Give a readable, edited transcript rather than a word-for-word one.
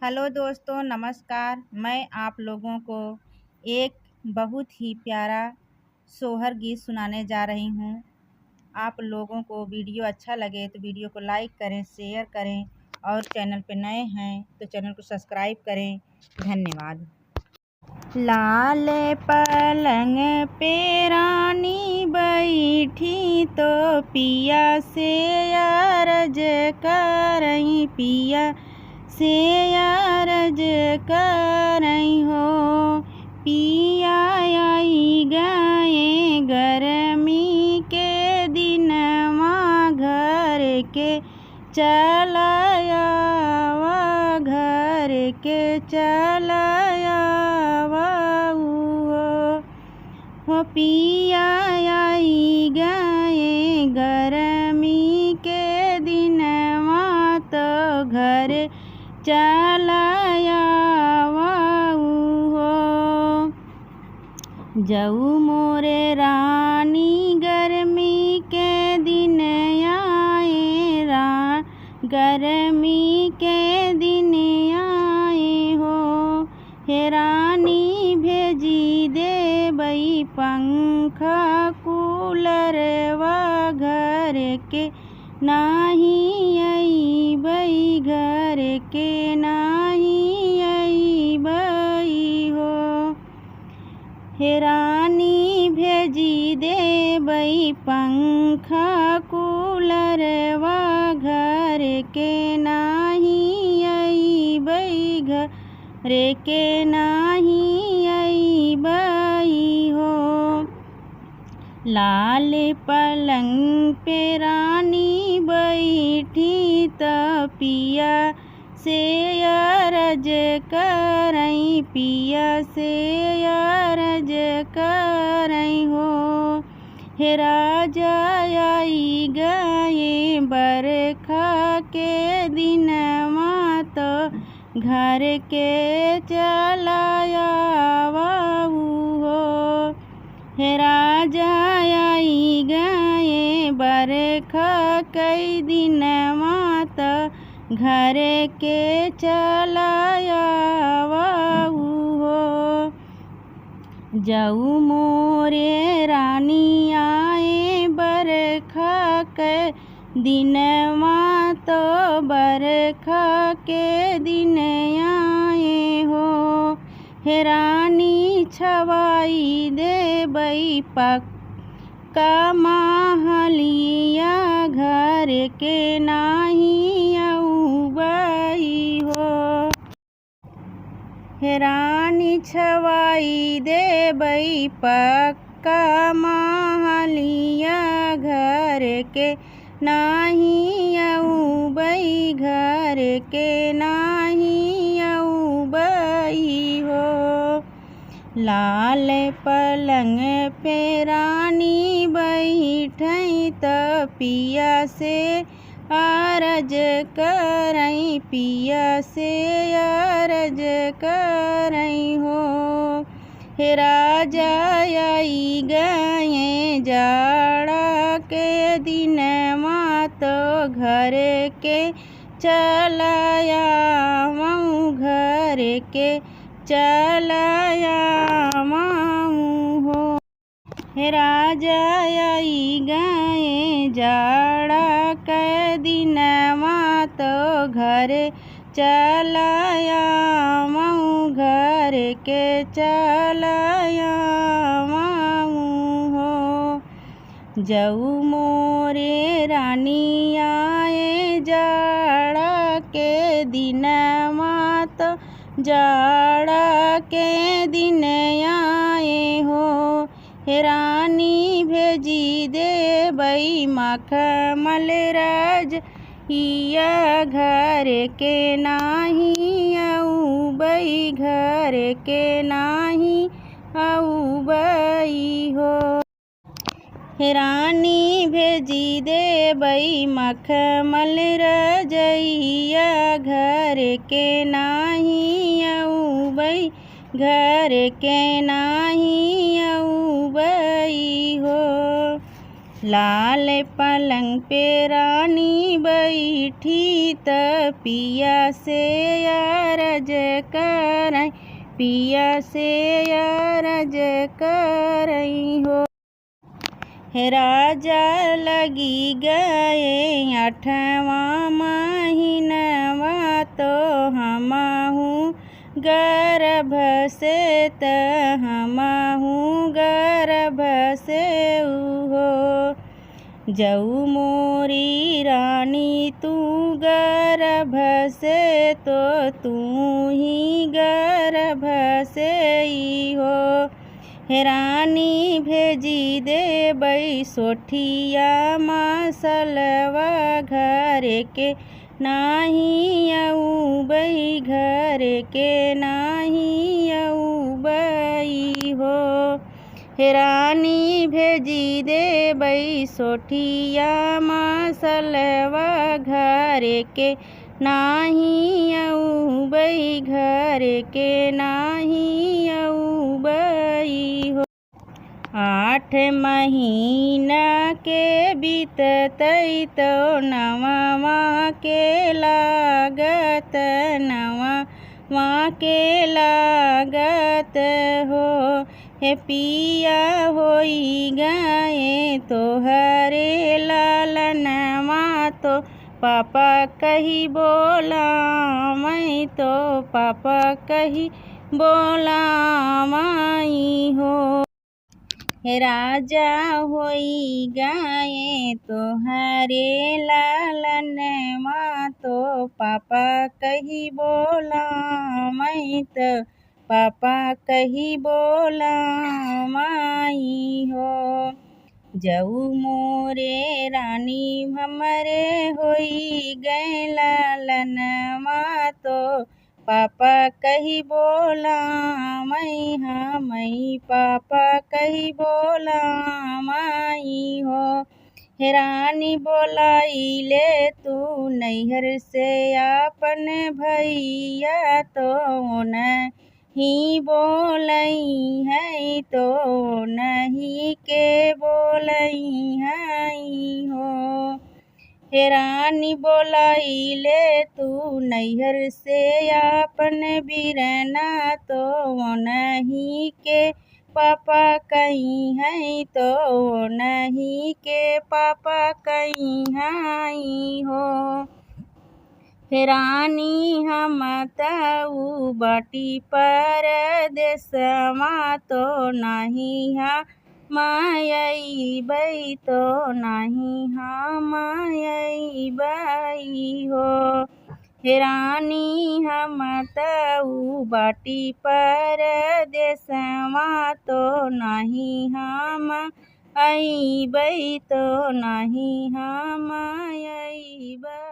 Hello दोस्तों, नमस्कार। मैं आप लोगों को एक बहुत ही प्यारा सोहर गीत सुनाने जा रही हूँ। आप लोगों को वीडियो अच्छा लगे तो वीडियो को लाइक करें, शेयर करें और चैनल पे नए हैं तो चैनल को सब्सक्राइब करें। धन्यवाद। लाल पलंग पे रानी बैठी तो पिया से अर्ज करई, पिया से अर्ज करई हो। पिया आई गए गर्मी के दिनमा, घर के चलाया घर के चलाया हो। पिया आई गए गर्मी के दिनमा, तो घर चलाया हो। जाऊ मोरे रानी गर्मी के दिन आए, गर्मी के दिन आए हो। हे रानी भेजी दे बई पंखा कूलर वा, घर के नाही आई बई, घर के नाही आई बई हो। हे रानी भेजी दे बई पंखा कूलर वा, घर के नाही आई बई, घर के नाही आई बई हो। लाल पलंग पे रानी बैठी तो पिया से अर्ज करई, पिया से अर्ज करई हो। हे राजा आई गए बरखा के दिनमा, तो घर के चलाया हो। हे राजा आई गए बरखा कई दिनमा, तो घर के चलाया हो। जाऊ मोरे रानी आए बरखा के दिनमा, तो बरखा के दिन आए हो। हे रानी छवाई दे बई पक्का महलिया, घर के नाही आऊ बई हो। हे रानी छवाई दे बई पक्का महलिया, घर के नाही आऊ बई, घर के नाही आऊ बई हो। लाल पलंग पे रानी बैठई तो पिया से अर्ज करई, पिया से अर्ज करई हो। हे राजा आई गए जाड़ा के दिनमा, तो घर के चलाया घर के चलाया हो। हे राजा आई गए जाड़ा के दिनमा, तो घर चलाया घर के चलाया हो। जाऊ मोरे रानी आए जाड़ा के दिनमा, तो जाड़ा के दिन आए हो। हे रानी भेजी दे बई मखमल रज हिया, घर के नाही आऊ बई, घर के नाही आऊ बई हो। हे रानी भेजी दे बई मखमल रजइया, घर के नाही आऊ बई, घर के नाही आऊ बई हो। लाल पलंग पे रानी बैठी त पिया से यार अरज करई, पिया से अरज करई हो। हे राजा लगी गए 8वां महीनवा, तो हमहू गर्भ से त हमहू गर्भ से हो। जऊ मोरी रानी तू गर्भ से, तो तू ही गर्भ से ही हो। हे रानी भेजी दे बई सोठिया मसलवा, घर के नाही आऊ बई, घर के नाही आऊ बई हो। हे रानी भेजी दे बई सोठिया मसलवा, घर के नाही आऊ बई, घर के नाही आऊ बई हो। 8 महीना के बीततई, तो 9वां के लागत, 9वां के लागत हो। हे पिया होई गए तोहरे लालनवा, तो पापा कही बोला मैं, तो पापा कही बोला माई हो। हे राजा होई गए तोहरे लालनवा, तो पापा कही बोला मैं, तो पापा कही बोला माई हो। जऊ मोरे रानी हमरे होई गए लालनवा, तो पापा कही बोला मैं, हाँ मैं पापा कही बोला माई हो। हे रानी बोलाई ले तू नैहर से आपन भैया, तो नहीं बोलई है, तो नहीं के बोलई है हो। हे रानी बोलाई ले तू नैहर से आपन बिरना, तो नहीं के पापा कहीं है, तो नहीं के पापा कहीं है हो। हे रानी हम तऊ बाटी परदेसवा, तो नहीं मायई बई, तो नहीं मायई बई हो। हे रानी हम तऊ बाटी परदेसवा, तो नहीं हम आई बई, तो नहीं हम आई बई।